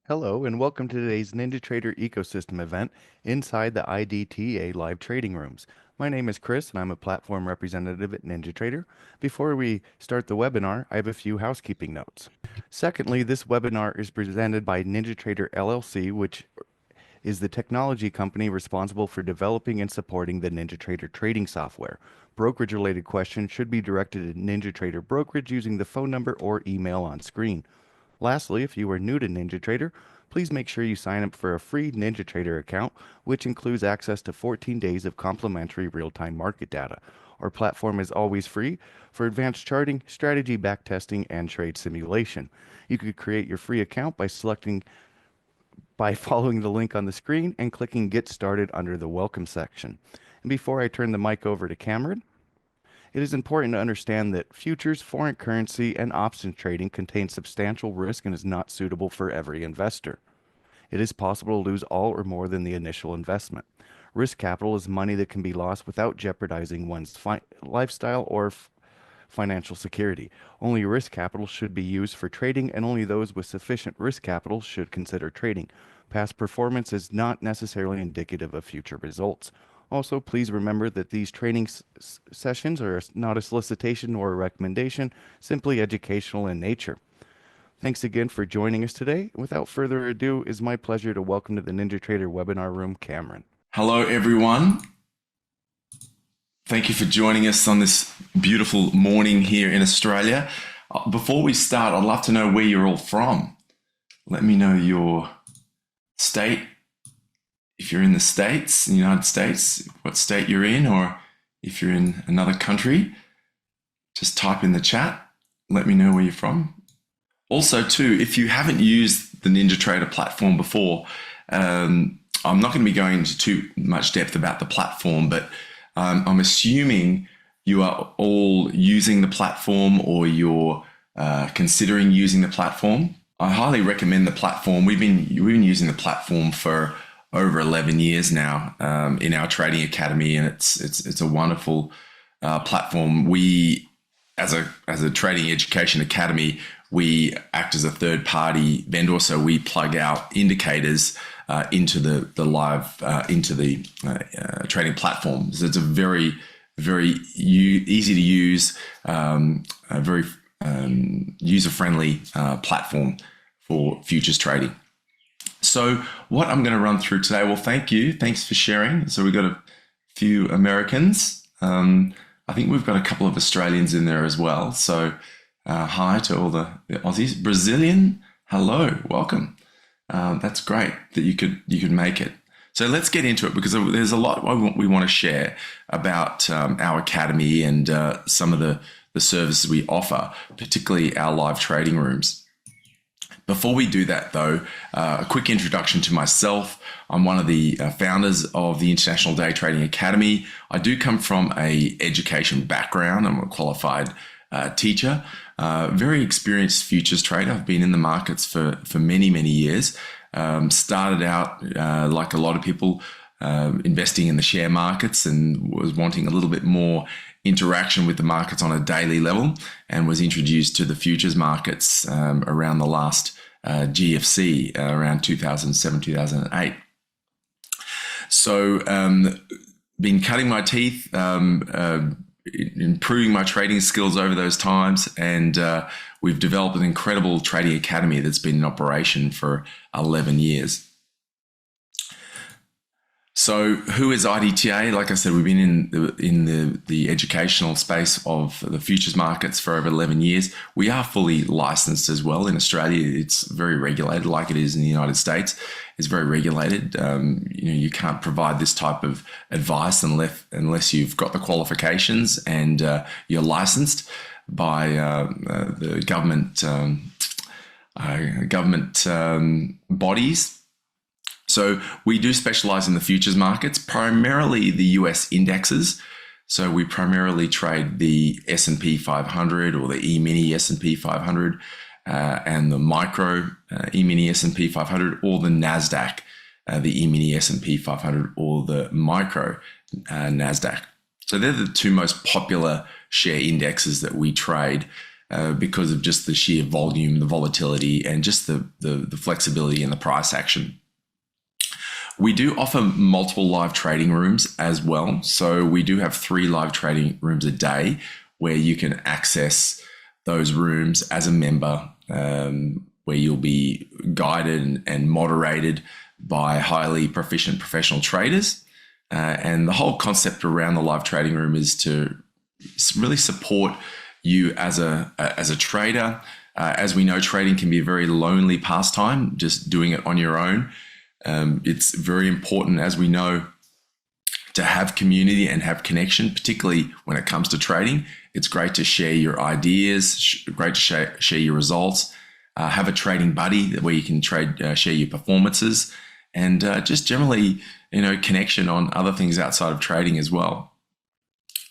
Hello and welcome to today's NinjaTrader ecosystem event inside the IDTA live trading rooms. My name is Chris and I'm a platform representative at NinjaTrader. Before we start the webinar, I have a few housekeeping notes. Secondly, this webinar is presented by NinjaTrader LLC, which is the technology company responsible for developing and supporting the NinjaTrader trading software. Brokerage-related questions should be directed to NinjaTrader Brokerage using the phone number or email on screen. Lastly, if you are new to NinjaTrader, please make sure you sign up for a free NinjaTrader account, which includes access to 14 days of complimentary real-time market data. Our platform is always free for advanced charting, strategy backtesting, and trade simulation. You could create your free account by following the link on the screen and clicking Get Started under the Welcome section. And before I turn the mic over to Cameron, it is important to understand that futures, foreign currency, and options trading contain substantial risk and is not suitable for every investor. It is possible to lose all or more than the initial investment. Risk capital is money that can be lost without jeopardizing one's lifestyle or financial security. Only risk capital should be used for trading, and only those with sufficient risk capital should consider trading. Past performance is not necessarily indicative of future results. Also, please remember that these training sessions are not a solicitation or a recommendation, simply educational in nature. Thanks again for joining us today. Without further ado, it's my pleasure to welcome to the NinjaTrader webinar room, Cameron. Hello, everyone. Thank you for joining us on this beautiful morning here in Australia. Before we start, I'd love to know where you're all from. Let me know your state. If you're in the States, in the United States, what state you're in, or if you're in another country, just type in the chat. Let me know where you're from. Also, too, if you haven't used the NinjaTrader platform before, I'm not going to be going into too much depth about the platform, but I'm assuming you are all using the platform or you're considering using the platform. I highly recommend the platform. We've been using the platform for over 11 years now in our trading academy, and it's a wonderful platform. We, as a trading education academy, we act as a third-party vendor, so we plug our indicators into the live trading platform. So it's a very easy to use, a very user-friendly platform for futures trading. So what I'm going to run through today, well, thanks for sharing. So we've got a few Americans. I think we've got a couple of Australians in there as well. So hi to all the Aussies. Brazilian, hello, welcome. That's great that you could make it. So let's get into it, because there's a lot we want to share about our academy and some of the services we offer, particularly our live trading rooms. Before we do that, though, a quick introduction to myself. I'm one of the founders of the International Day Trading Academy. I do come from an education background. I'm a qualified teacher, very experienced futures trader. I've been in the markets for many years. Started out, like a lot of people, investing in the share markets, and was wanting a little bit more interaction with the markets on a daily level, and was introduced to the futures markets around the last GFC, around 2007, 2008. So been cutting my teeth, improving my trading skills over those times, and we've developed an incredible trading academy that's been in operation for 11 years. So who is IDTA? Like I said, we've been in the educational space of the futures markets for over 11 years. We are fully licensed as well. In Australia, it's very regulated, like it is in the United States. It's very regulated. You can't provide this type of advice unless you've got the qualifications and you're licensed by the government bodies. So we do specialize in the futures markets, primarily the US indexes. So we primarily trade the S&P 500 or the E-mini S&P 500 and the micro E-mini S&P 500, or the NASDAQ, the E-mini S&P 500 or the micro NASDAQ. So they're the two most popular share indexes that we trade because of just the sheer volume, the volatility, and just the flexibility in the price action. We do offer multiple live trading rooms as well. So we do have 3 live trading rooms a day where you can access those rooms as a member, where you'll be guided and moderated by highly proficient professional traders. And the whole concept around the live trading room is to really support you as a trader. As we know, trading can be a very lonely pastime, just doing it on your own. It's very important, as we know, to have community and have connection, particularly when it comes to trading. It's great to share your ideas, great to share your results, have a trading buddy where you can share your performances, and just generally, connection on other things outside of trading as well.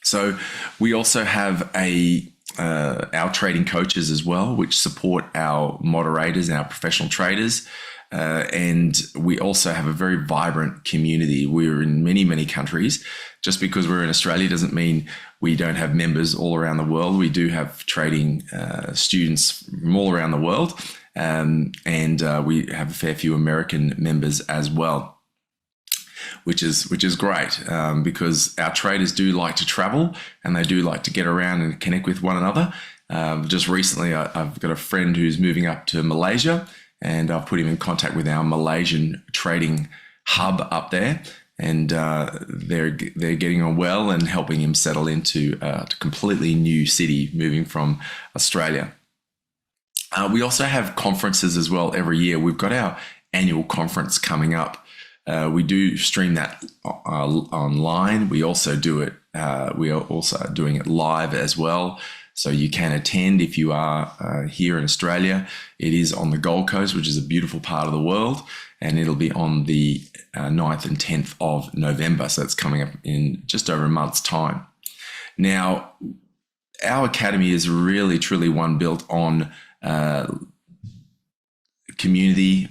So we also have our trading coaches as well, which support our moderators and our professional traders. And we also have a very vibrant community. We're in many, many countries. Just because we're in Australia doesn't mean we don't have members all around the world. We do have trading students from all around the world. And we have a fair few American members as well, which is great, because our traders do like to travel and they do like to get around and connect with one another. Just recently, I've got a friend who's moving up to Malaysia, and I've put him in contact with our Malaysian trading hub up there, and they're getting on well and helping him settle into a completely new city, moving from Australia. We also have conferences as well every year. We've got our annual conference coming up. We do stream that online. We also do it. We are also doing it live as well. So you can attend if you are here in Australia. It is on the Gold Coast, which is a beautiful part of the world, and it'll be on the 9th and 10th of November. So it's coming up in just over a month's time. Now, our academy is really, truly one built on community,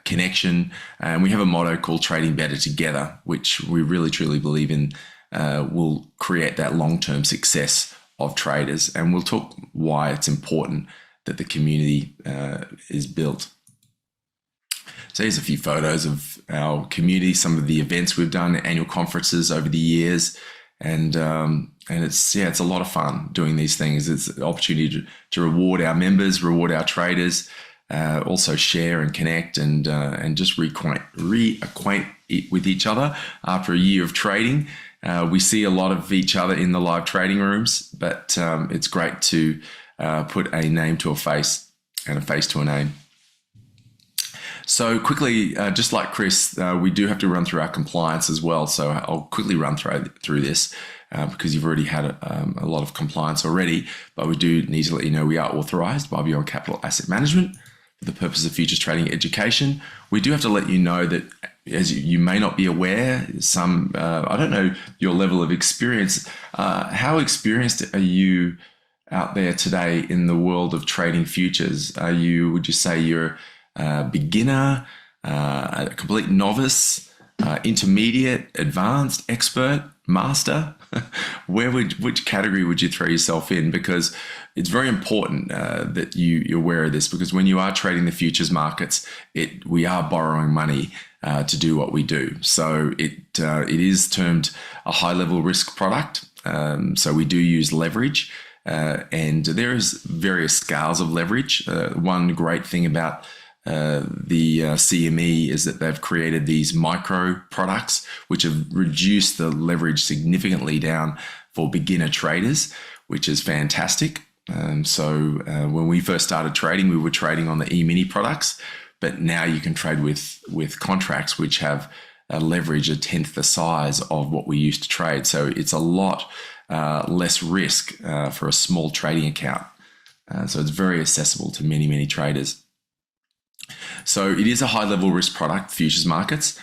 connection, and we have a motto called Trading Better Together, which we really, truly believe in will create that long-term success of traders, and we'll talk why it's important that the community is built. So here's a few photos of our community, some of the events we've done, annual conferences over the years, and it's a lot of fun doing these things. It's an opportunity to reward our members, reward our traders, also share and connect and just reacquaint with each other after a year of trading. We see a lot of each other in the live trading rooms, but it's great to put a name to a face and a face to a name. So quickly, just like Chris, we do have to run through our compliance as well. So I'll quickly run through this because you've already had a lot of compliance already, but we do need to let you know we are authorized by Beyond Capital Asset Management for the purpose of futures trading education. We do have to let you know that, as you may not be aware, I don't know your level of experience. How experienced are you out there today in the world of trading futures? Would you say you're a beginner, a complete novice, intermediate, advanced, expert, master? Which category would you throw yourself in? Because it's very important that you're aware of this, because when you are trading the futures markets, we are borrowing money to do what we do. So it is termed a high level risk product. So we do use leverage, and there is various scales of leverage. One great thing about the CME is that they've created these micro products which have reduced the leverage significantly down for beginner traders, which is fantastic. So when we first started trading, we were trading on the E-mini products, but now you can trade with contracts which have a leverage a tenth the size of what we used to trade. So it's a lot less risk for a small trading account. So it's very accessible to many, many traders. So it is a high level risk product, futures markets.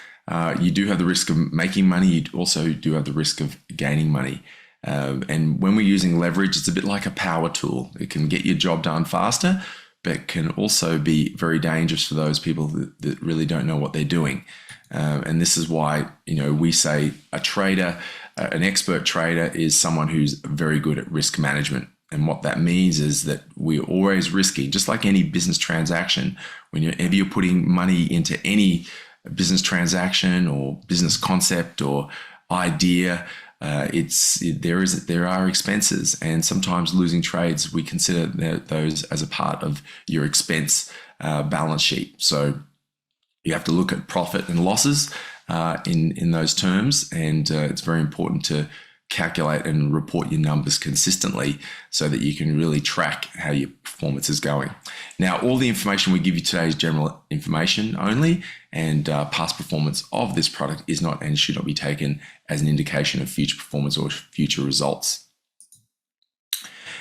You do have the risk of making money. You also do have the risk of gaining money. And when we're using leverage, it's a bit like a power tool. It can get your job done faster, but can also be very dangerous for those people that really don't know what they're doing. And this is why, we say a trader An expert trader is someone who's very good at risk management. And what that means is that we're always risking, just like any business transaction. Whenever you're putting money into any business transaction or business concept or idea, there are expenses, and sometimes losing trades, we consider those as a part of your expense balance sheet. So you have to look at profit and losses in those terms, and it's very important to calculate and report your numbers consistently so that you can really track how your performance is going. Now, all the information we give you today is general information only, and past performance of this product is not and should not be taken as an indication of future performance or future results.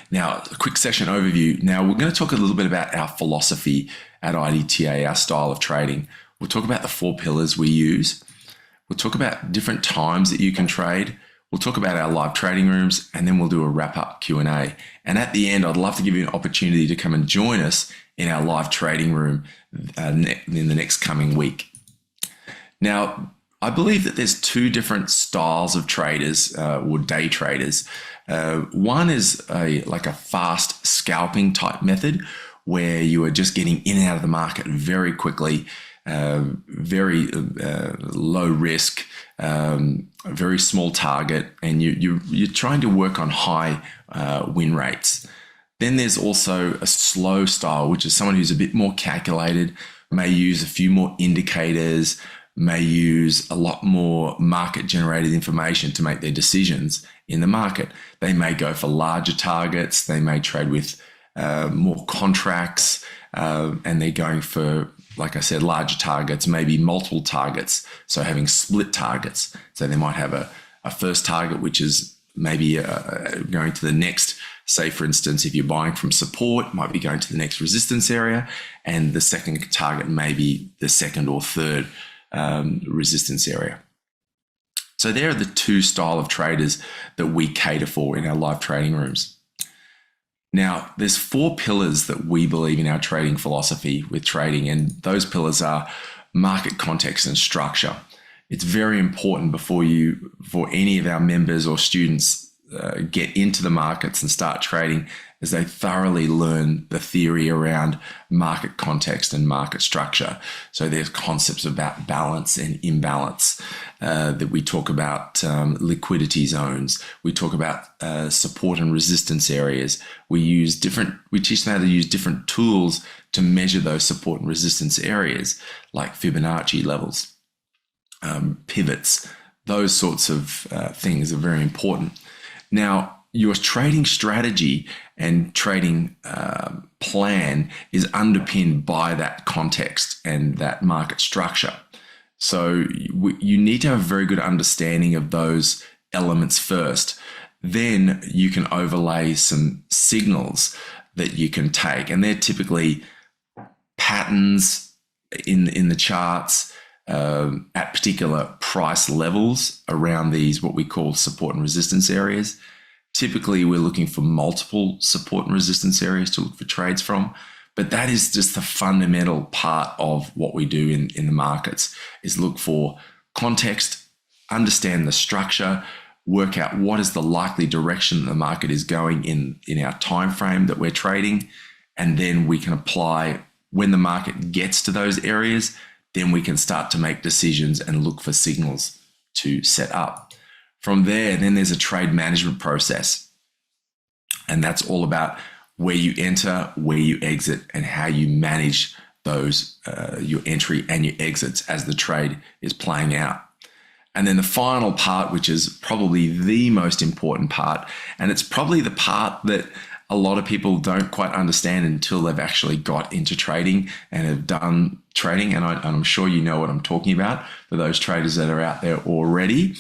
Now, a quick session overview. Now, we're going to talk a little bit about our philosophy at IDTA, our style of trading. We'll talk about the 4 pillars we use. We'll talk about different times that you can trade. We'll talk about our live trading rooms, and then we'll do a wrap-up Q&A. And at the end, I'd love to give you an opportunity to come and join us in our live trading room in the next coming week. Now, I believe that there's 2 different styles of traders or day traders. One is like a fast scalping type method where you are just getting in and out of the market very quickly, very low risk, very small target, and you're trying to work on high win rates. Then there's also a slow style, which is someone who's a bit more calculated, may use a few more indicators, may use a lot more market generated information to make their decisions in the market. They may go for larger targets, they may trade with more contracts, and they're going for, like I said, larger targets, maybe multiple targets. So having split targets. So they might have a first target, which is maybe going to the next, say, for instance, if you're buying from support, might be going to the next resistance area. And the second target may be the second or third resistance area. So there are the 2 style of traders that we cater for in our live trading rooms. Now, there's 4 pillars that we believe in our trading philosophy with trading, and those pillars are market context and structure. It's very important for any of our members or students get into the markets and start trading, as they thoroughly learn the theory around market context and market structure. So there's concepts about balance and imbalance that we talk about, liquidity zones. We talk about support and resistance areas. We teach them how to use different tools to measure those support and resistance areas, like Fibonacci levels, pivots. Those sorts of things are very important. Now, your trading strategy and trading plan is underpinned by that context and that market structure. So you need to have a very good understanding of those elements first. Then you can overlay some signals that you can take, and they're typically patterns in the charts at particular price levels around these, what we call support and resistance areas. Typically, we're looking for multiple support and resistance areas to look for trades from, but that is just the fundamental part of what we do in the markets, is look for context, understand the structure, work out what is the likely direction the market is going in our time frame that we're trading, and then we can apply, when the market gets to those areas, then we can start to make decisions and look for signals to set up. From there, then there's a trade management process, and that's all about where you enter, where you exit, and how you manage those, your entry and your exits as the trade is playing out. And then the final part, which is probably the most important part, and it's probably the part that a lot of people don't quite understand until they've actually got into trading and have done trading. And I'm sure you know what I'm talking about for those traders that are out there already.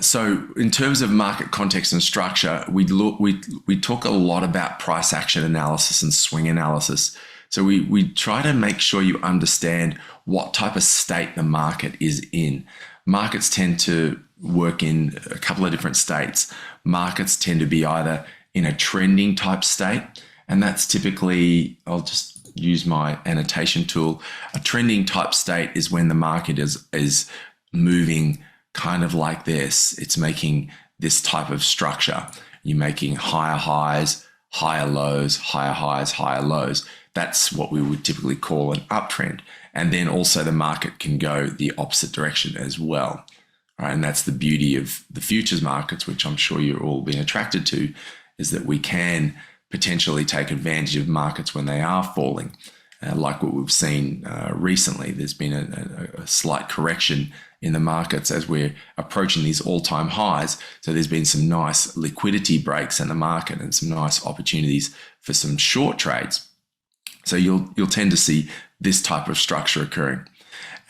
So in terms of market context and structure, we talk a lot about price action analysis and swing analysis. So we try to make sure you understand what type of state the market is in. Markets tend to work in a couple of different states. Markets tend to be either in a trending type state, and that's typically, I'll just use my annotation tool. A trending type state is when the market is moving kind of like this. It's making this type of structure. You're making higher highs, higher lows, higher highs, higher lows. That's what we would typically call an uptrend. And then also the market can go the opposite direction as well. Right? And that's the beauty of the futures markets, which I'm sure you're all being attracted to, is that we can potentially take advantage of markets when they are falling. Like what we've seen recently, there's been a slight correction in the markets as we're approaching these all-time highs. So there's been some nice liquidity breaks in the market and some nice opportunities for some short trades. So you'll tend to see this type of structure occurring.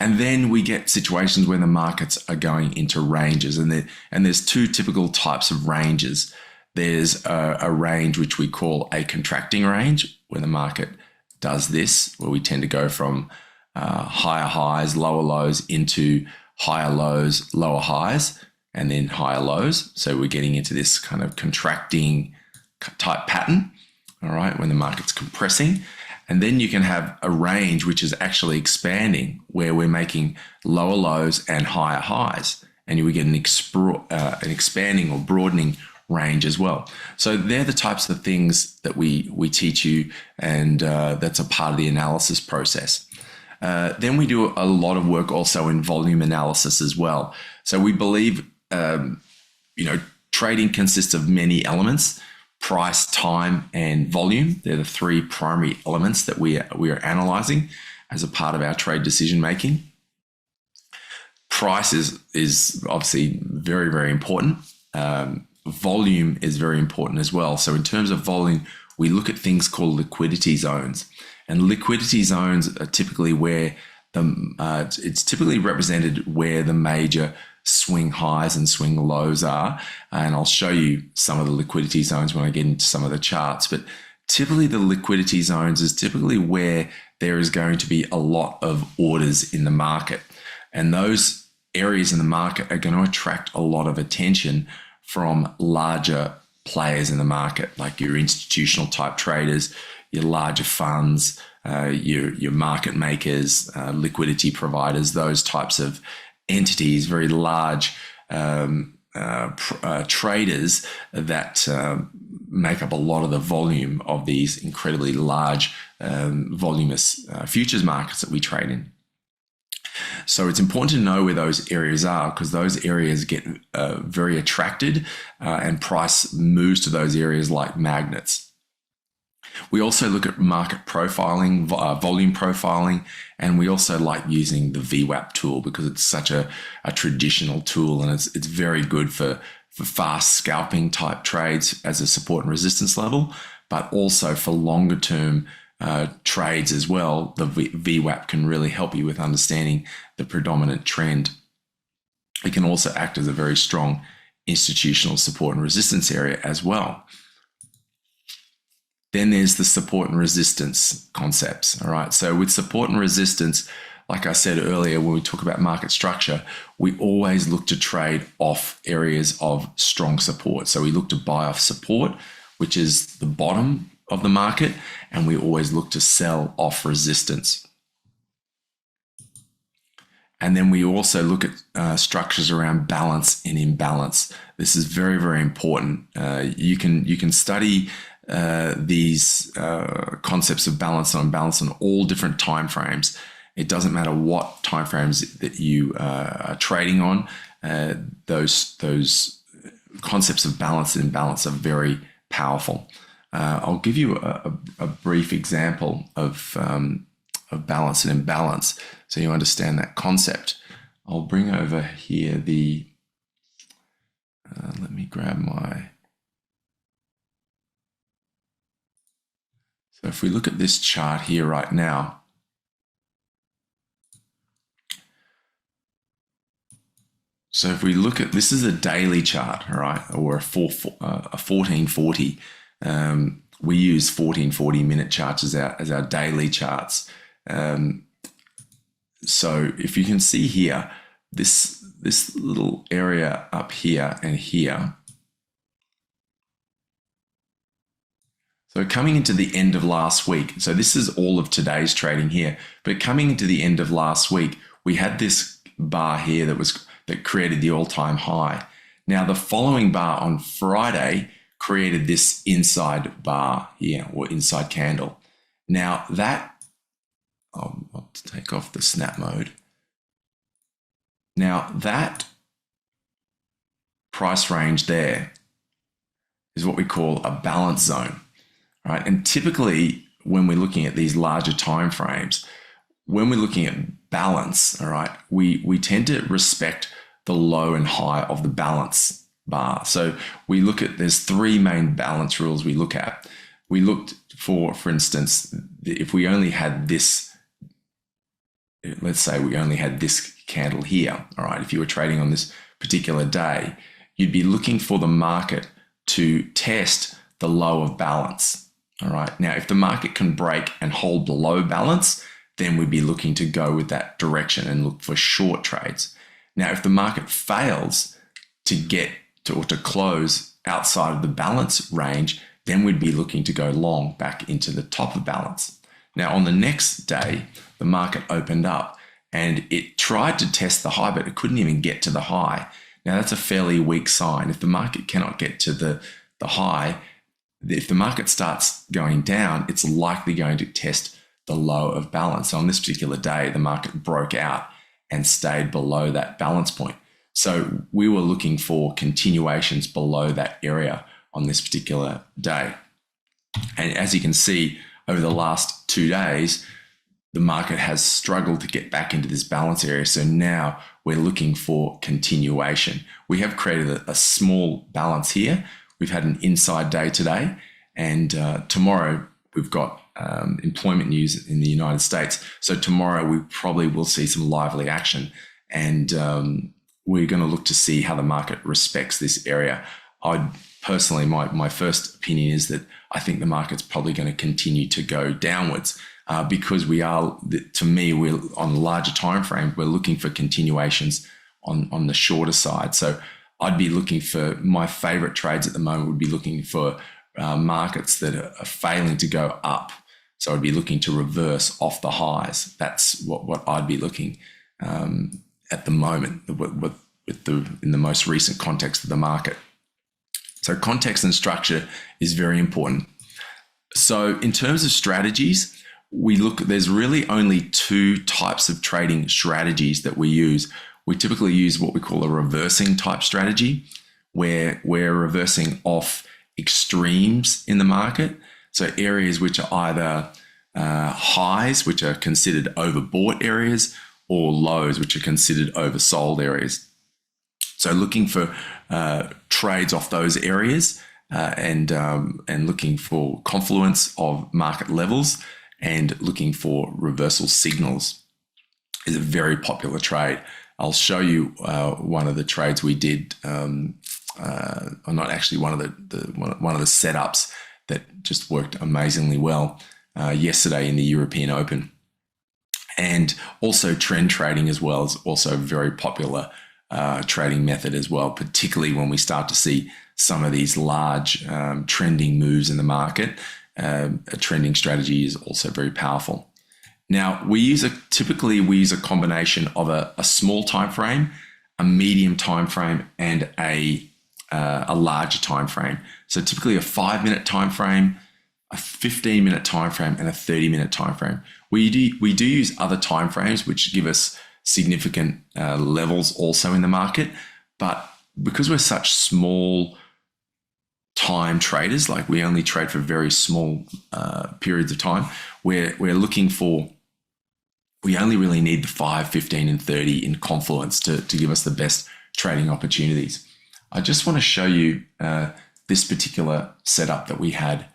And then we get situations where the markets are going into ranges, and there's two typical types of ranges. There's a range which we call a contracting range, where the market does this, where we tend to go from higher highs, lower lows into higher lows, lower highs, and then higher lows. So we're getting into this kind of contracting type pattern, all right, when the market's compressing. And then you can have a range which is actually expanding, where we're making lower lows and higher highs, and we get an expanding or broadening range as well. So they're the types of things that we teach you, and that's a part of the analysis process. Then we do a lot of work also in volume analysis as well. So we believe, trading consists of many elements: price, time, and volume. They're the three primary elements that we are analyzing as a part of our trade decision making. Price is obviously very, very important. Volume is very important as well. So in terms of volume, we look at things called liquidity zones, and liquidity zones are typically where it's typically represented where the major swing highs and swing lows are. And I'll show you some of the liquidity zones when I get into some of the charts. But typically the liquidity zones is typically where there is going to be a lot of orders in the market. And those areas in the market are going to attract a lot of attention from larger players in the market, like your institutional type traders, your larger funds, your market makers, liquidity providers, those types of entities, very large traders that make up a lot of the volume of these incredibly large voluminous futures markets that we trade in. So it's important to know where those areas are, because those areas get very attracted and price moves to those areas like magnets. We also look at market profiling, volume profiling, and we also like using the VWAP tool because it's such a traditional tool, and it's very good for fast scalping type trades as a support and resistance level, but also for longer term trades as well. The VWAP can really help you with understanding the predominant trend. It can also act as a very strong institutional support and resistance area as well. Then there's the support and resistance concepts. All right. So with support and resistance, like I said earlier, when we talk about market structure, we always look to trade off areas of strong support. So we look to buy off support, which is the bottom of the market, and we always look to sell off resistance. And then we also look at structures around balance and imbalance. This is very, very important. You can study these concepts of balance and unbalance on all different time frames. It doesn't matter what time frames that you are trading on. Those concepts of balance and imbalance are very powerful. I'll give you a brief example of balance and imbalance so you understand that concept. I'll bring over here the, let me grab my, so if we look at this chart here right now, so if we look at, this is a daily chart, all right, or a 1440. We use 1440 minute charts as our daily charts. So if you can see here, this little area up here and here. So coming into the end of last week, so this is all of today's trading here, but coming into the end of last week, we had this bar here that created the all-time high. Now the following bar on Friday created this inside bar here, or inside candle. Now that, I'll take off the snap mode. Now that price range there is what we call a balance zone, right? And typically when we're looking at these larger time frames, when we're looking at balance, all right, we tend to respect the low and high of the balance bar. So we look at, there's three main balance rules we look at. We looked for instance, if we only had this, let's say we only had this candle here, all right, if you were trading on this particular day, you'd be looking for the market to test the low of balance, all right? Now, if the market can break and hold below balance, then we'd be looking to go with that direction and look for short trades. Now, if the market fails to get to, or to close outside of the balance range, then we'd be looking to go long back into the top of balance. Now, on the next day, the market opened up and it tried to test the high, but it couldn't even get to the high. Now, that's a fairly weak sign. If the market cannot get to the high, if the market starts going down, it's likely going to test the low of balance. So on this particular day, the market broke out and stayed below that balance point. So we were looking for continuations below that area on this particular day. And as you can see, over the last 2 days, the market has struggled to get back into this balance area. So now we're looking for continuation. We have created a small balance here. We've had an inside day today, and tomorrow we've got employment news in the United States. So tomorrow we probably will see some lively action, and we're going to look to see how the market respects this area. I personally, my first opinion is that I think the market's probably going to continue to go downwards because we are, to me, we're on the larger time frame, we're looking for continuations on the shorter side. So I'd be looking for, my favorite trades at the moment would be looking for markets that are failing to go up. So I'd be looking to reverse off the highs. That's what I'd be looking at the moment in the most recent context of the market. So context and structure is very important. So in terms of strategies, there's really only two types of trading strategies that we use. We typically use what we call a reversing type strategy, where we're reversing off extremes in the market. So areas which are either highs, which are considered overbought areas, or lows, which are considered oversold areas. So looking for trades off those areas and looking for confluence of market levels and looking for reversal signals is a very popular trade. I'll show you one of the trades we did, or not actually one of the setups that just worked amazingly well yesterday in the European Open. And also trend trading as well is also a very popular trading method as well, particularly when we start to see some of these large trending moves in the market. A trending strategy is also very powerful. Now, typically we use a combination of a small time frame, a medium time frame, and a larger time frame. So typically a 5-minute time frame, a 15-minute time frame, and a 30-minute time frame. We do use other time frames which give us significant levels also in the market, but because we're such small time traders, like we only trade for very small periods of time, we're looking for, we only really need the 5, 15, and 30 in confluence to give us the best trading opportunities. I just want to show you this particular setup that we had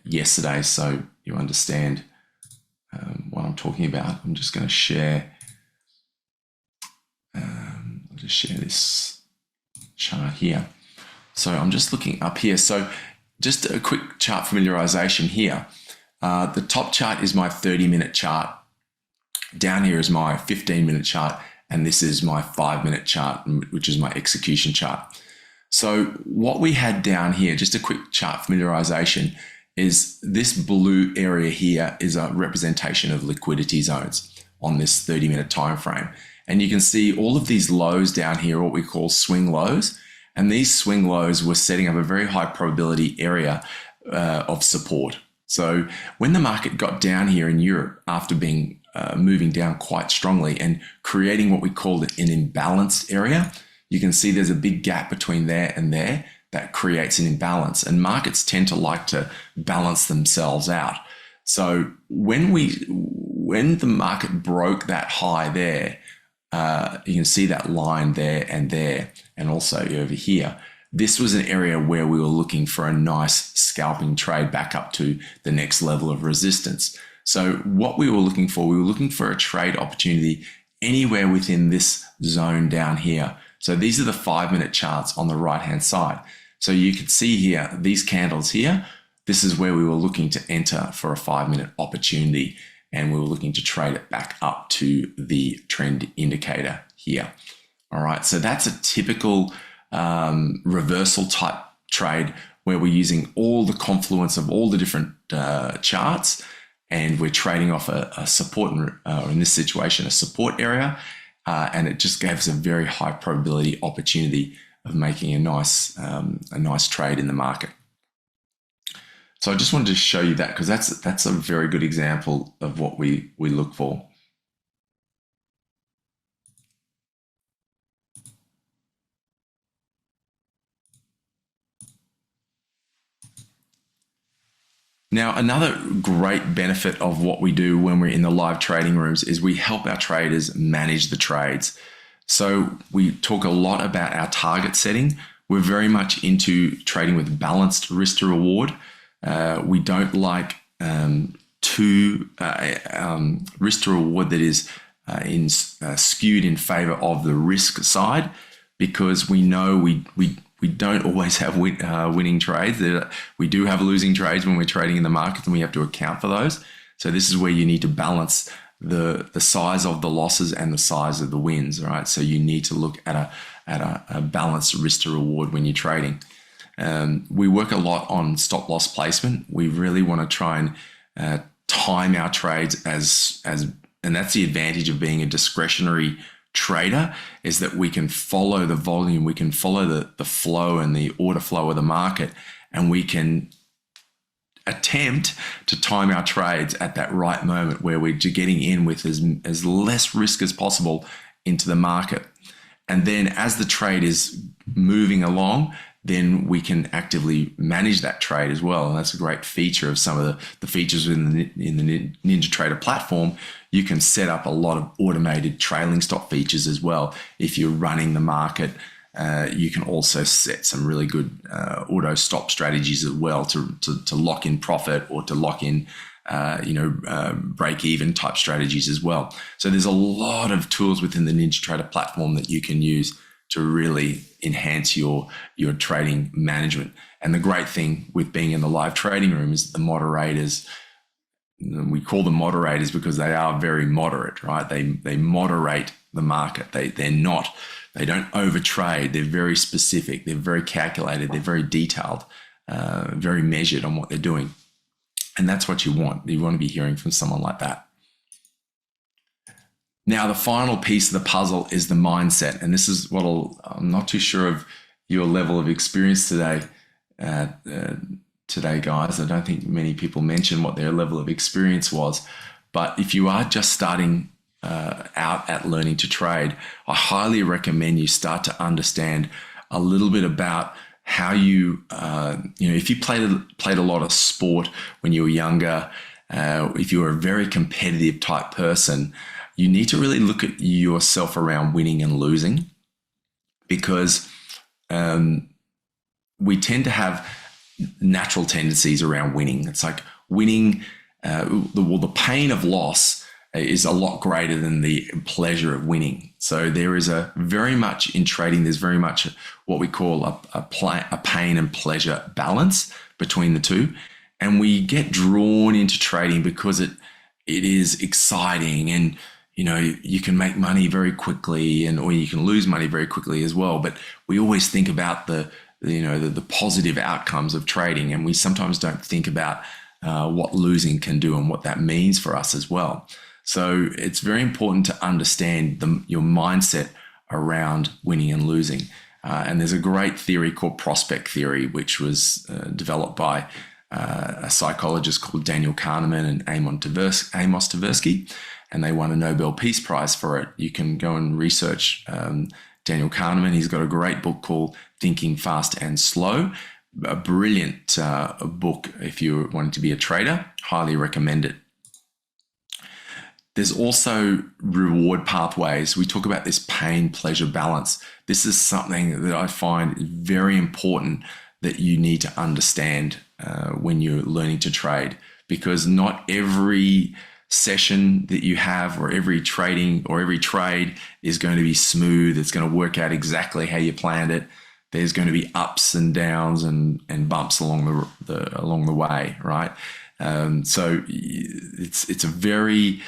yesterday, so you understand what I'm talking about. I'm just going to share. I'll just share this chart here. So I'm just looking up here. So just a quick chart familiarization here. The top chart is my 30-minute chart. Down here is my 15-minute chart, and this is my 5-minute chart, which is my execution chart. So what we had down here, just a quick chart familiarization, is this blue area here is a representation of liquidity zones on this 30-minute time frame. And you can see all of these lows down here, what we call swing lows. And these swing lows were setting up a very high probability area of support. So when the market got down here in Europe after being moving down quite strongly and creating what we called an imbalanced area, you can see there's a big gap between there and there that creates an imbalance. And markets tend to like to balance themselves out. So when the market broke that high there, you can see that line there, and also over here. This was an area where we were looking for a nice scalping trade back up to the next level of resistance. So what we were looking for a trade opportunity anywhere within this zone down here. So these are the 5-minute charts on the right-hand side. So you could see here, these candles here, this is where we were looking to enter for a 5-minute opportunity, and we were looking to trade it back up to the trend indicator here. All right, so that's a typical reversal type trade where we're using all the confluence of all the different charts, and we're trading off a support, or in this situation, a support area, and it just gives a very high probability opportunity of making a nice trade in the market. So I just wanted to show you that because that's a very good example of what we look for. Now, another great benefit of what we do when we're in the live trading rooms is we help our traders manage the trades. So we talk a lot about our target setting. We're very much into trading with balanced risk to reward. We don't like risk to reward that is skewed in favor of the risk side, because we know we don't always have winning trades. We do have losing trades when we're trading in the market, and we have to account for those. So this is where you need to balance the size of the losses and the size of the wins, right? So you need to look at a balanced risk to reward when you're trading. We work a lot on stop loss placement. We really want to try and time our trades and that's the advantage of being a discretionary trader, is that we can follow the volume, we can follow the flow and the order flow of the market, and we can attempt to time our trades at that right moment where we're getting in with as less risk as possible into the market. And then as the trade is moving along, then we can actively manage that trade as well. And that's a great feature of some of the features in the NinjaTrader platform. You can set up a lot of automated trailing stop features as well. If you're running the market, you can also set some really good auto stop strategies as well to lock in profit, or to lock in break even type strategies as well. So there's a lot of tools within the NinjaTrader platform that you can use to really enhance your trading management. And the great thing with being in the live trading room is the moderators, we call them moderators because they are very moderate, right? They moderate the market. They don't overtrade. They're very specific. They're very calculated. They're very detailed, very measured on what they're doing. And that's what you want. You want to be hearing from someone like that. Now, the final piece of the puzzle is the mindset. And this is what I'm not too sure of your level of experience today, guys. I don't think many people mention what their level of experience was. But if you are just starting out at learning to trade, I highly recommend you start to understand a little bit about how you, if you played a lot of sport when you were younger, if you were a very competitive type person, you need to really look at yourself around winning and losing, because we tend to have natural tendencies around winning. It's like winning, the pain of loss is a lot greater than the pleasure of winning. So there is very much in trading, there's very much what we call a pain and pleasure balance between the two. And we get drawn into trading because it is exciting, and you can make money very quickly, or you can lose money very quickly as well. But we always think about the positive outcomes of trading, and we sometimes don't think about what losing can do and what that means for us as well. So it's very important to understand your mindset around winning and losing. And there's a great theory called prospect theory, which was developed by a psychologist called Daniel Kahneman and Amos Tversky, and they won a Nobel Peace Prize for it. You can go and research Daniel Kahneman. He's got a great book called Thinking Fast and Slow, a brilliant book if you're wanting to be a trader. Highly recommend it. There's also reward pathways. We talk about this pain-pleasure balance. This is something that I find very important that you need to understand when you're learning to trade, because not every session that you have or every trading or every trade is going to be smooth. It's going to work out exactly how you planned it. There's going to be ups and downs and bumps along the way, right? So it's a very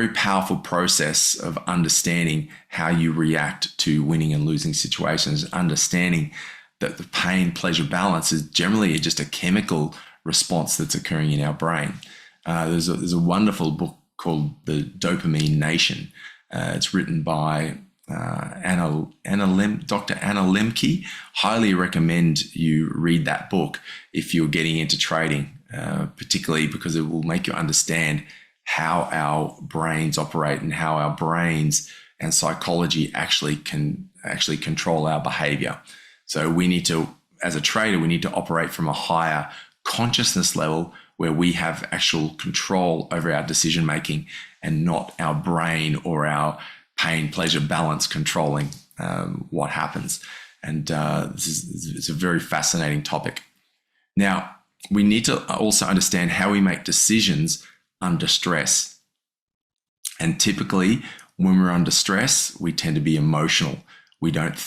powerful process of understanding how you react to winning and losing situations, understanding that the pain-pleasure balance is generally just a chemical response that's occurring in our brain. There's a wonderful book called The Dopamine Nation. It's written by Dr. Anna Lemke. Highly recommend you read that book if you're getting into trading, particularly because it will make you understand how our brains operate and how our brains and psychology actually control our behavior. So we need to, as a trader, we need to operate from a higher consciousness level where we have actual control over our decision making and not our brain or our pain-pleasure balance controlling what happens. And it's a very fascinating topic. Now, we need to also understand how we make decisions under stress. And typically, when we're under stress, we tend to be emotional. We don't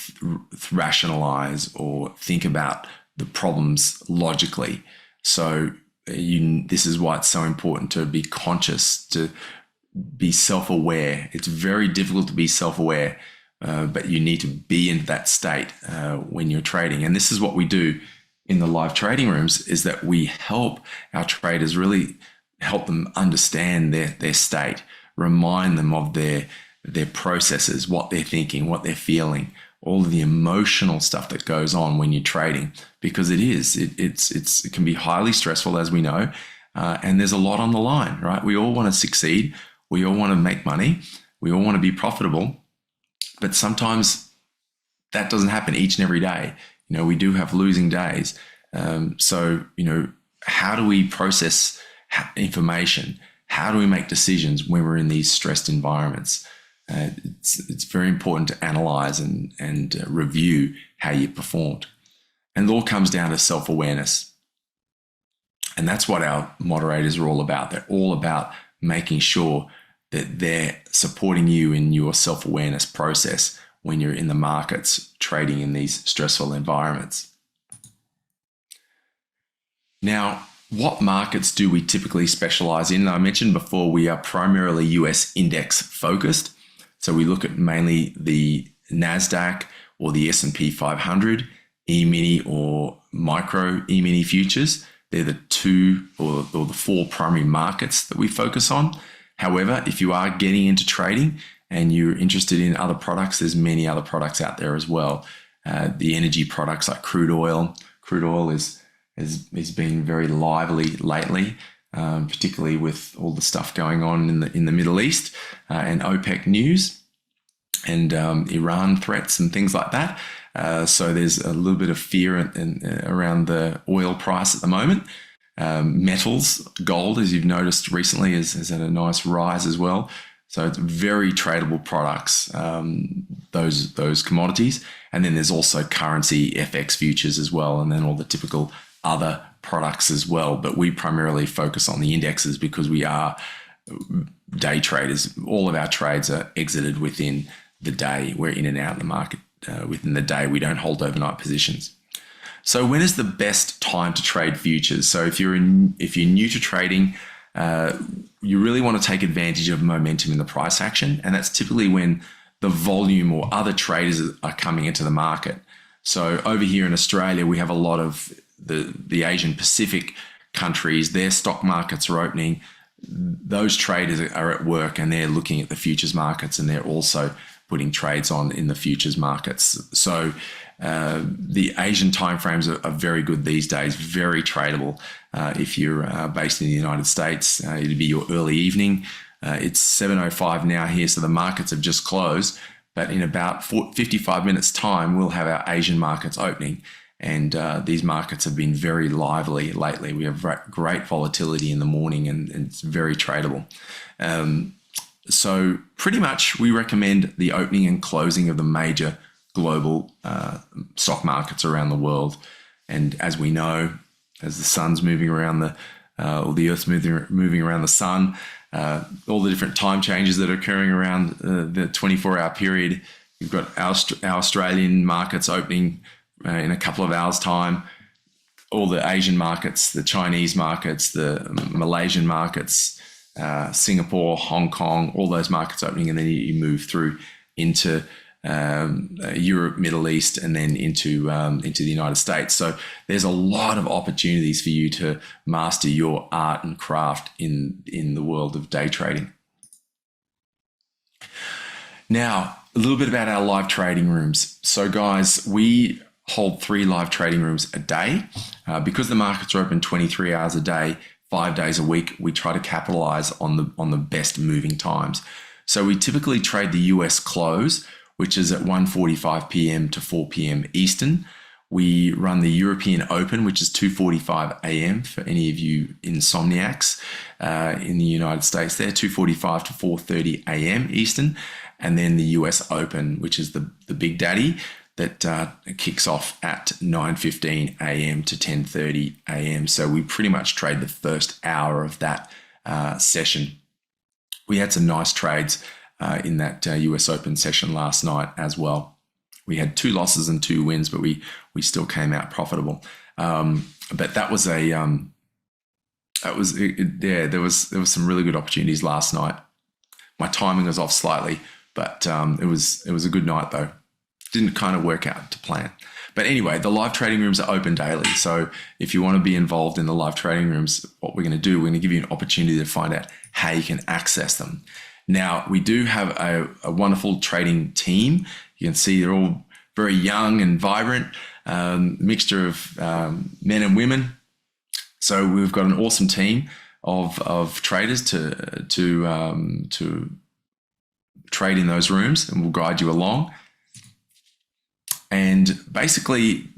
rationalize or think about the problems logically. So this is why it's so important to be conscious, to be self-aware. It's very difficult to be self-aware, but you need to be in that state when you're trading. And this is what we do in the live trading rooms, is that we help our traders, really help them understand their state, remind them of their processes, what they're thinking, what they're feeling, all of the emotional stuff that goes on when you're trading, because it can be highly stressful, as we know, and there's a lot on the line, right? We all want to succeed. We all want to make money. We all want to be profitable, but sometimes that doesn't happen each and every day. We do have losing days. So, how do we process information? How do we make decisions when we're in these stressed environments? It's very important to analyze and review how you performed. And it all comes down to self-awareness. And that's what our moderators are all about. They're all about making sure that they're supporting you in your self-awareness process when you're in the markets trading in these stressful environments. Now, what markets do we typically specialize in? I mentioned before, we are primarily US index focused. So we look at mainly the NASDAQ or the S&P 500, E-mini or micro E-mini futures. They're the two or the four primary markets that we focus on. However, if you are getting into trading and you're interested in other products, there's many other products out there as well. The energy products like crude oil. Crude oil has been very lively lately, particularly with all the stuff going on in the Middle East and OPEC news and Iran threats and things like that. So there's a little bit of fear around the oil price at the moment. Metals, gold, as you've noticed recently, has had a nice rise as well. So it's very tradable products, those commodities. And then there's also currency, FX futures as well, and then all the typical other products as well. But we primarily focus on the indexes because we are day traders. All of our trades are exited within the day. We're in and out of the market within the day. We don't hold overnight positions. So when is the best time to trade futures? So if you're new to trading, you really want to take advantage of momentum in the price action. And that's typically when the volume or other traders are coming into the market. So over here in Australia, we have a lot of the Asian Pacific countries. Their stock markets are opening. those traders are at work and they're looking at the futures markets, and they're also putting trades on in the futures markets. So the Asian timeframes are very good these days, very tradable. If you're based in the United States, it'd be your early evening. It's 7:05 now here, so the markets have just closed. But in about 55 minutes time, we'll have our Asian markets opening. And these markets have been very lively lately. We have great volatility in the morning, and it's very tradable. So pretty much we recommend the opening and closing of the major global stock markets around the world. And as we know, as the sun's moving around or the Earth's moving around the sun, all the different time changes that are occurring around the 24-hour period. You've got our Australian markets opening in a couple of hours' time. All the Asian markets, the Chinese markets, the Malaysian markets, Singapore, Hong Kong, all those markets opening, and then you move through into Europe, Middle East, and then into the United States. So there's a lot of opportunities for you to master your art and craft in the world of day trading. Now, a little bit about our live trading rooms. So guys, we hold 3 live trading rooms a day. Because the markets are open 23 hours a day, 5 days a week, we try to capitalize on the best moving times. So we typically trade the US close, which is at 1:45 p.m. to 4 p.m. Eastern. We run the European Open, which is 2:45 a.m. for any of you insomniacs in the United States there, 2:45 to 4:30 a.m. Eastern. And then the US Open, which is the big daddy, that kicks off at 9:15 a.m. to 10:30 a.m. So we pretty much trade the first hour of that session. We had some nice trades in that US Open session last night as well. We had 2 losses and 2 wins, but we still came out profitable. But that was there was some really good opportunities last night. My timing was off slightly, but it was a good night though. Didn't kind of work out to plan. But anyway, the live trading rooms are open daily. So if you want to be involved in the live trading rooms, what we're going to do, we're going to give you an opportunity to find out how you can access them. Now, we do have a wonderful trading team. You can see they're all very young and vibrant, mixture of men and women. So we've got an awesome team of traders to trade in those rooms, and we'll guide you along. And basically,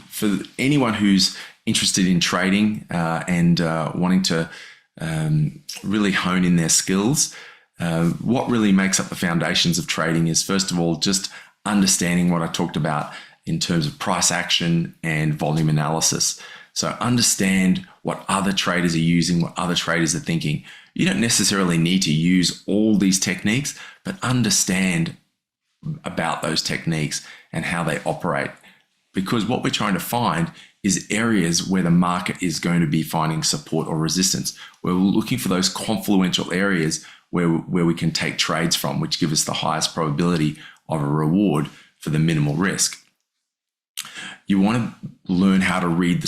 for anyone who's interested in trading and wanting to really hone in their skills, what really makes up the foundations of trading is, first of all, just understanding what I talked about in terms of price action and volume analysis. So understand what other traders are using, what other traders are thinking. You don't necessarily need to use all these techniques, but understand about those techniques and how they operate. Because what we're trying to find is areas where the market is going to be finding support or resistance. We're looking for those confluential areas where we can take trades from, which give us the highest probability of a reward for the minimal risk. You want to learn how to read the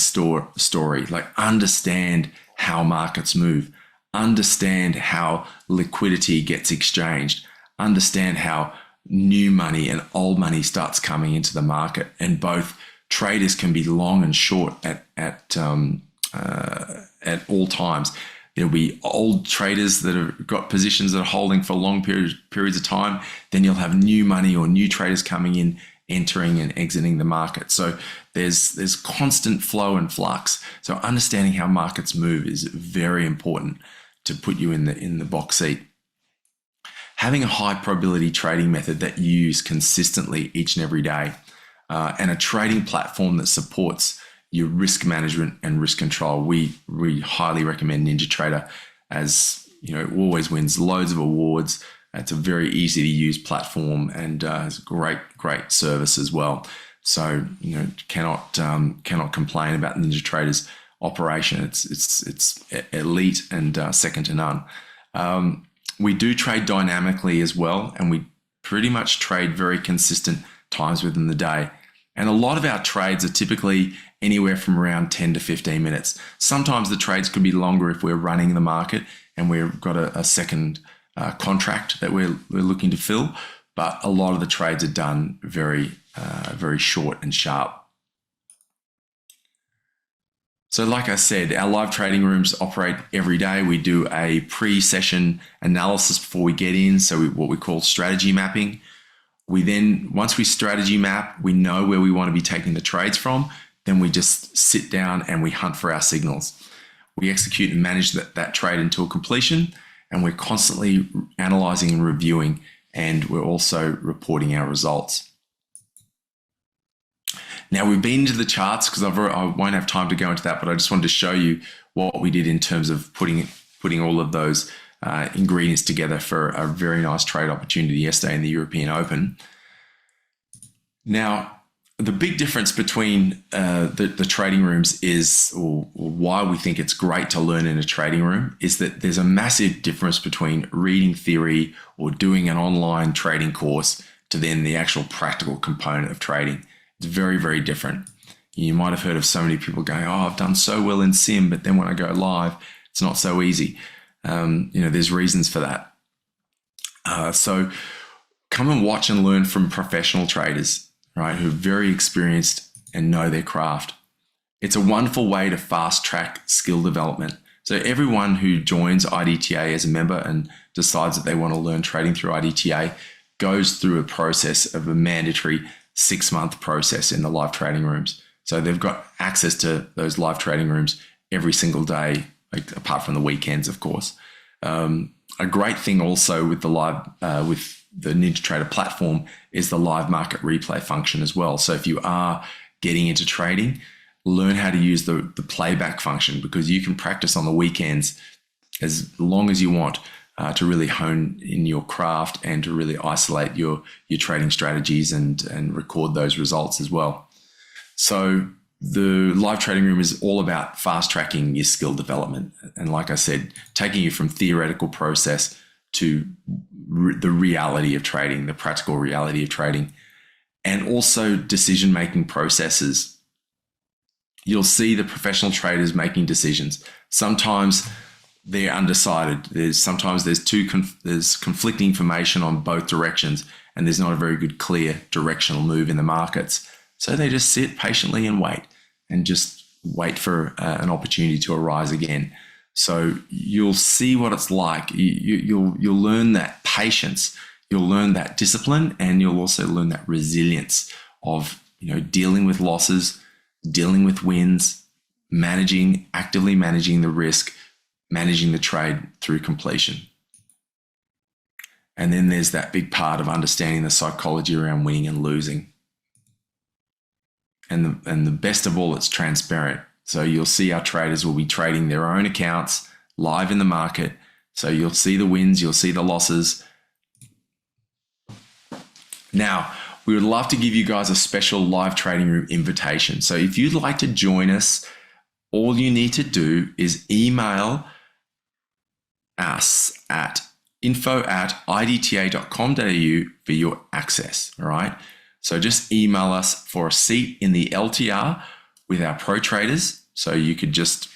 story, like understand how markets move, understand how liquidity gets exchanged, understand how new money and old money starts coming into the market, and both traders can be long and short at all times. There'll be old traders that have got positions that are holding for long periods of time. Then you'll have new money or new traders coming in, entering and exiting the market. So there's constant flow and flux. So understanding how markets move is very important to put you in the box seat. Having a high probability trading method that you use consistently each and every day, and a trading platform that supports your risk management and risk control. We highly recommend NinjaTrader, as you know, it always wins loads of awards. It's a very easy to use platform and has great service as well. So you know, cannot complain about NinjaTrader's operation. It's elite and second to none. We do trade dynamically as well, and we pretty much trade very consistent times within the day. And a lot of our trades are typically anywhere from around 10 to 15 minutes. Sometimes the trades could be longer if we're running the market and we've got a second contract that we're looking to fill. But a lot of the trades are done very short and sharp. So like I said, our live trading rooms operate every day. We do a pre-session analysis before we get in, so what we call strategy mapping. We then, once we strategy map, we know where we want to be taking the trades from, then we just sit down and we hunt for our signals. We execute and manage that trade until completion, and we're constantly analyzing and reviewing, and we're also reporting our results. Now, we've been into the charts because I won't have time to go into that, but I just wanted to show you what we did in terms of putting all of those ingredients together for a very nice trade opportunity yesterday in the European Open. Now, the big difference between the trading rooms is, or why we think it's great to learn in a trading room, is that there's a massive difference between reading theory or doing an online trading course to then the actual practical component of trading. It's very, very different. You might have heard of so many people going, oh, I've done so well in sim, but then when I go live, it's not so easy. There's reasons for that. So come and watch and learn from professional traders, right, who are very experienced and know their craft. It's a wonderful way to fast track skill development. So everyone who joins IDTA as a member and decides that they want to learn trading through IDTA goes through a process of a mandatory 6-month process in the live trading rooms. So they've got access to those live trading rooms every single day, apart from the weekends, of course. A great thing also with the with the NinjaTrader platform is the live market replay function as well. So if you are getting into trading, learn how to use the playback function, because you can practice on the weekends as long as you want to really hone in your craft and to really isolate your trading strategies and record those results as well. So the live trading room is all about fast tracking your skill development. And like I said, taking you from theoretical process to the reality of trading, the practical reality of trading, and also decision-making processes. You'll see the professional traders making decisions. Sometimes they're undecided. There's conflicting information on both directions, and there's not a very good, clear directional move in the markets. So they just sit patiently and just wait for an opportunity to arise again. So you'll see what it's like. You'll learn that patience, you'll learn that discipline, and you'll also learn that resilience of dealing with losses, dealing with wins, actively managing the risk, managing the trade through completion. And then there's that big part of understanding the psychology around winning and losing. And the best of all, it's transparent. So you'll see our traders will be trading their own accounts live in the market. So you'll see the wins, you'll see the losses. Now, we would love to give you guys a special live trading room invitation. So if you'd like to join us, all you need to do is email us at info@idta.com.au for your access, all right? So just email us for a seat in the LTR with our pro traders. So you could just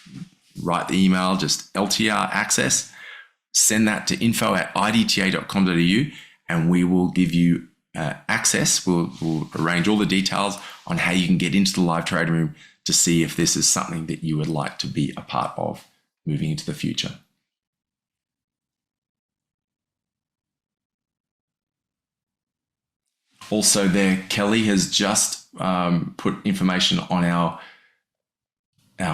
write the email, just LTR access, send that to info@idta.com.au, and we will give you access. We'll arrange all the details on how you can get into the live trading room to see if this is something that you would like to be a part of moving into the future. Also there, Kelly has just put information on our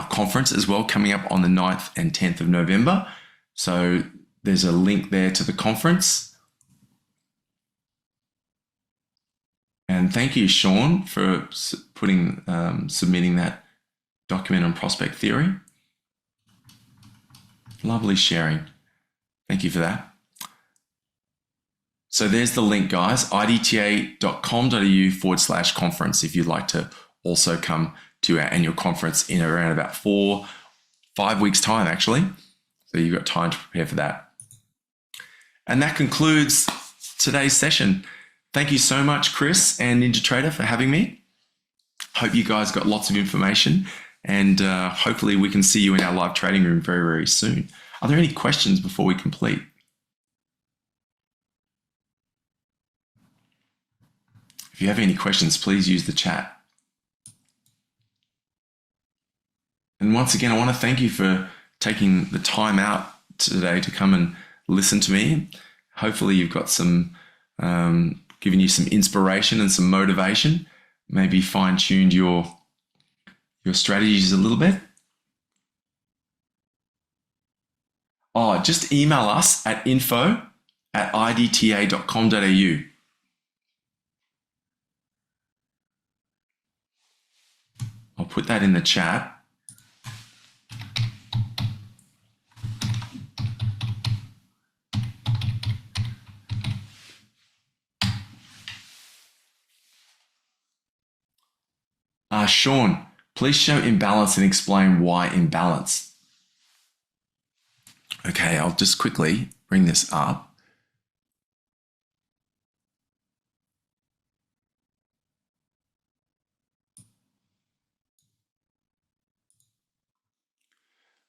conference as well, coming up on the 9th and 10th of November. So there's a link there to the conference. And thank you, Sean, for submitting that document on prospect theory. Lovely sharing. Thank you for that. So there's the link, guys, idta.com.au/conference if you'd like to also come to our annual conference in around about 4-5 weeks' time, actually. So you've got time to prepare for that. And that concludes today's session. Thank you so much, Chris and NinjaTrader, for having me. Hope you guys got lots of information, and hopefully we can see you in our live trading room very, very soon. Are there any questions before we complete? If you have any questions, please use the chat. And once again, I want to thank you for taking the time out today to come and listen to me. Hopefully you've got some, given you some inspiration and some motivation, maybe fine-tuned your strategies a little bit. Oh, just email us at info@idta.com.au. I'll put that in the chat. Sean, please show imbalance and explain why imbalance. Okay, I'll just quickly bring this up.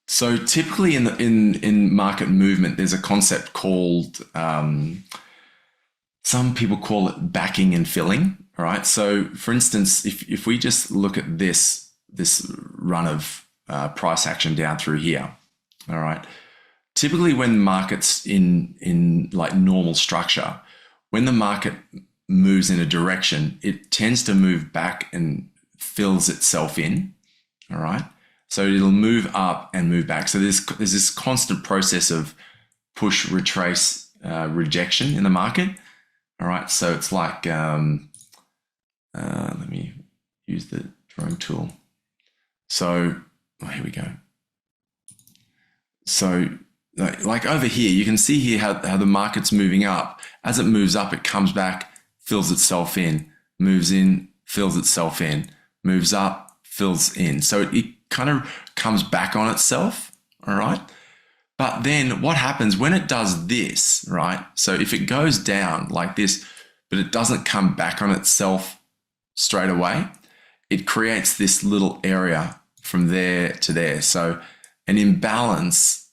So typically in market movement, there's a concept called, some people call it backing and filling. All right. So for instance, if we just look at this run of price action down through here, all right. Typically when markets in like normal structure, when the market moves in a direction, it tends to move back and fills itself in. All right. So it'll move up and move back. So there's this constant process of push, retrace, rejection in the market. All right. So it's like, let me use the drawing tool. So here we go. So like over here, you can see here how the market's moving up. As it moves up, it comes back, fills itself in, moves in, fills itself in, moves up, fills in. So it kind of comes back on itself. All right. But then what happens when it does this, right? So if it goes down like this, but it doesn't come back on itself straight away, it creates this little area from there to there. So an imbalance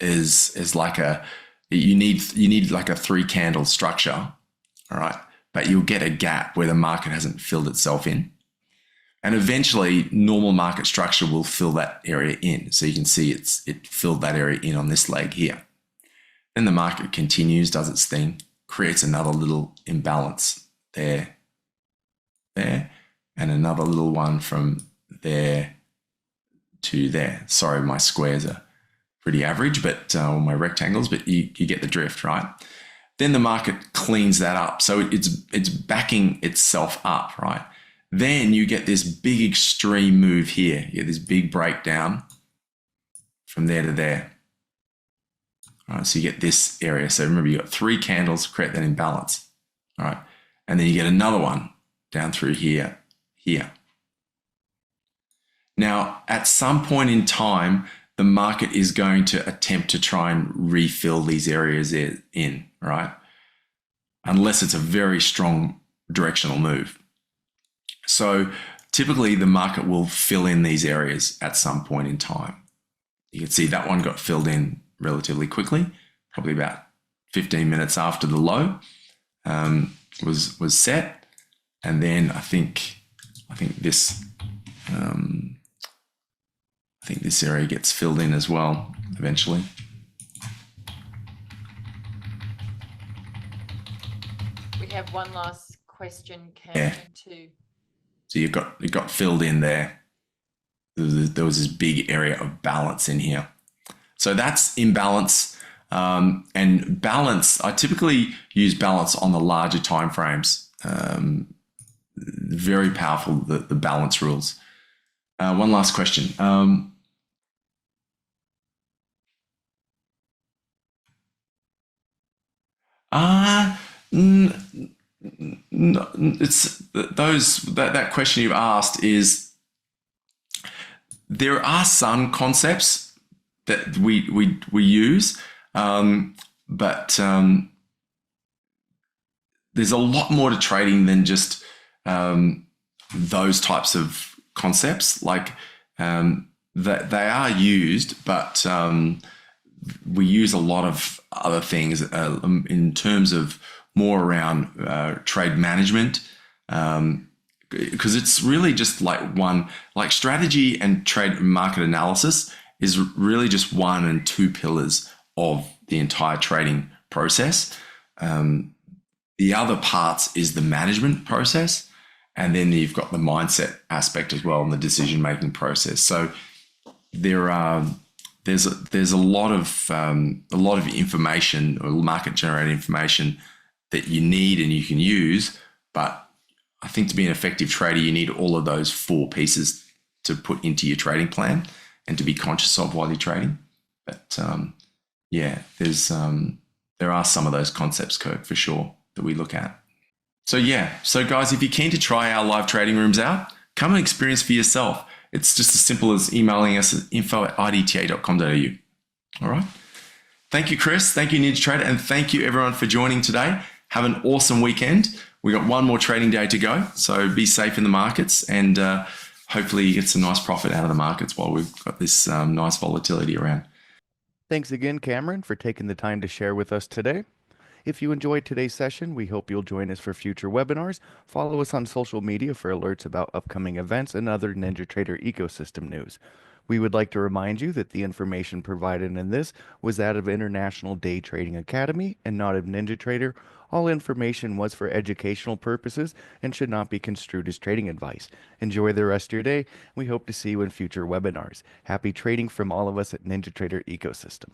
is like you need like a 3 candle structure, all right? But you'll get a gap where the market hasn't filled itself in. And eventually normal market structure will fill that area in. So you can see it filled that area in on this leg here. Then the market continues, does its thing, creates another little imbalance there, and another little one from there to there. Sorry, my squares are pretty average, but my rectangles, but you get the drift, right? Then the market cleans that up. So it's backing itself up, right? Then you get this big extreme move here. You get this big breakdown from there to there. All right, so you get this area. So remember, you got 3 candles to create that imbalance. All right, and then you get another one down through here. Now, at some point in time, the market is going to attempt to try and refill these areas in, right? Unless it's a very strong directional move. So typically the market will fill in these areas at some point in time. You can see that one got filled in relatively quickly, probably about 15 minutes after the low was set. And then I think this area gets filled in as well eventually. We have one last question, Cameron, too. So it got filled in there. There was this big area of balance in here. So that's imbalance. And balance, I typically use balance on the larger time frames. Very powerful, the balance rules. One last question. It's that question you've asked is, there are some concepts that we use, but there's a lot more to trading than just those types of concepts. Like that they are used, but we use a lot of other things in terms of more around trade management, because it's really just like strategy and trade market analysis is really just one and two pillars of the entire trading process. The other parts is the management process, and then you've got the mindset aspect as well and the decision making process. So there's a lot of information or market generated information that you need and you can use, but I think to be an effective trader, you need all of those four pieces to put into your trading plan and to be conscious of while you're trading. But there are some of those concepts, Kirk, for sure, that we look at. So guys, if you're keen to try our live trading rooms out, come and experience for yourself. It's just as simple as emailing us at info@idta.com.au. All right. Thank you, Chris. Thank you, NinjaTrader. And thank you, everyone, for joining today. Have an awesome weekend. We got one more trading day to go. So be safe in the markets, and hopefully you get some nice profit out of the markets while we've got this nice volatility around. Thanks again, Cameron, for taking the time to share with us today. If you enjoyed today's session, we hope you'll join us for future webinars. Follow us on social media for alerts about upcoming events and other NinjaTrader ecosystem news. We would like to remind you that the information provided in this was that of International Day Trading Academy and not of NinjaTrader. All information was for educational purposes and should not be construed as trading advice. Enjoy the rest of your day. We hope to see you in future webinars. Happy trading from all of us at NinjaTrader Ecosystem.